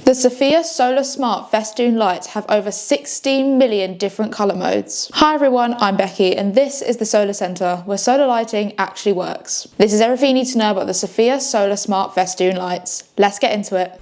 The Sophia Solar Smart Festoon Lights have over 16 million different colour modes. Hi everyone, I'm Becky and this is the SolarCentre, where solar lighting actually works. This is everything you need to know about the Sophia Solar Smart Festoon Lights. Let's get into it.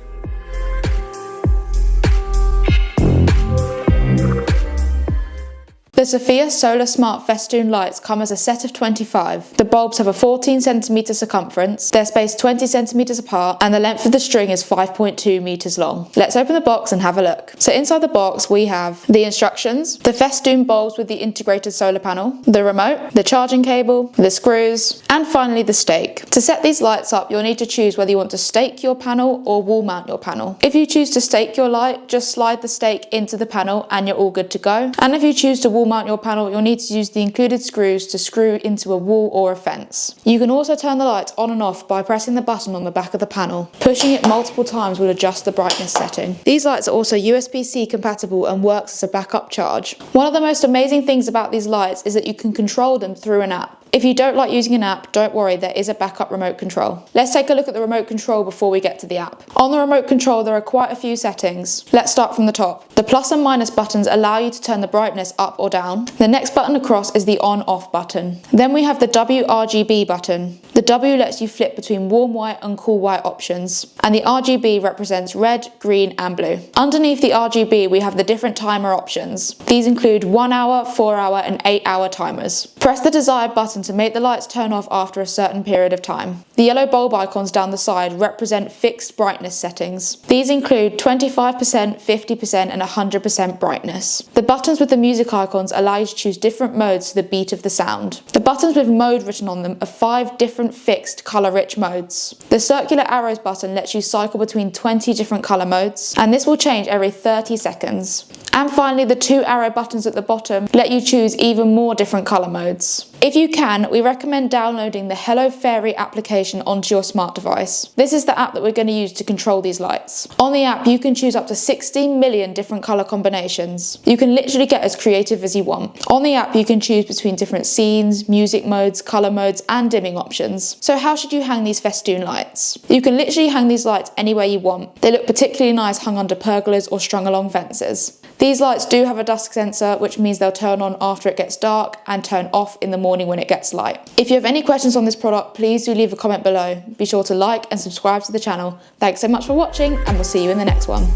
The Sophia Solar Smart Festoon Lights come as a set of 25. The bulbs have a 14cm circumference, they're spaced 20cm apart, and the length of the string is 5.2 meters long. Let's open the box and have a look. So inside the box we have the instructions, the Festoon bulbs with the integrated solar panel, the remote, the charging cable, the screws, and finally the stake. To set these lights up, you'll need to choose whether you want to stake your panel or wall mount your panel. If you choose to stake your light, just slide the stake into the panel and you're all good to go. And if you choose to wall mount your panel, you'll need to use the included screws to screw into a wall or a fence. You can also turn the lights on and off by pressing the button on the back of the panel. Pushing it multiple times will adjust the brightness setting. These lights are also USB-C compatible and works as a backup charge. One of the most amazing things about these lights is that you can control them through an app. If you don't like using an app, don't worry, there is a backup remote control. Let's take a look at the remote control before we get to the app. On the remote control, there are quite a few settings. Let's start from the top. The plus and minus buttons allow you to turn the brightness up or down. The next button across is the on-off button. Then we have the WRGB button. The W lets you flip between warm white and cool white options, and the RGB represents red, green and blue. Underneath the RGB we have the different timer options. These include 1 hour, 4 hour and 8 hour timers. Press the desired button to make the lights turn off after a certain period of time. The yellow bulb icons down the side represent fixed brightness settings. These include 25%, 50% and 100% brightness. The buttons with the music icons allow you to choose different modes to the beat of the sound. The buttons with mode written on them are 5 different fixed colour-rich modes. The circular arrows button lets you cycle between 20 different colour modes, and this will change every 30 seconds. And finally, the 2 arrow buttons at the bottom let you choose even more different colour modes. If you can, we recommend downloading the Hello Fairy application onto your smart device. This is the app that we're going to use to control these lights. On the app, you can choose up to 16 million different colour combinations. You can literally get as creative as you want. On the app, you can choose between different scenes, music modes, colour modes, and dimming options. So how should you hang these Festoon lights? You can literally hang these lights anywhere you want. They look particularly nice hung under pergolas or strung along fences. These lights do have a dusk sensor, which means they'll turn on after it gets dark and turn off in the morning when it gets light. If you have any questions on this product, please do leave a comment below. Be sure to like and subscribe to the channel. Thanks so much for watching and we'll see you in the next one.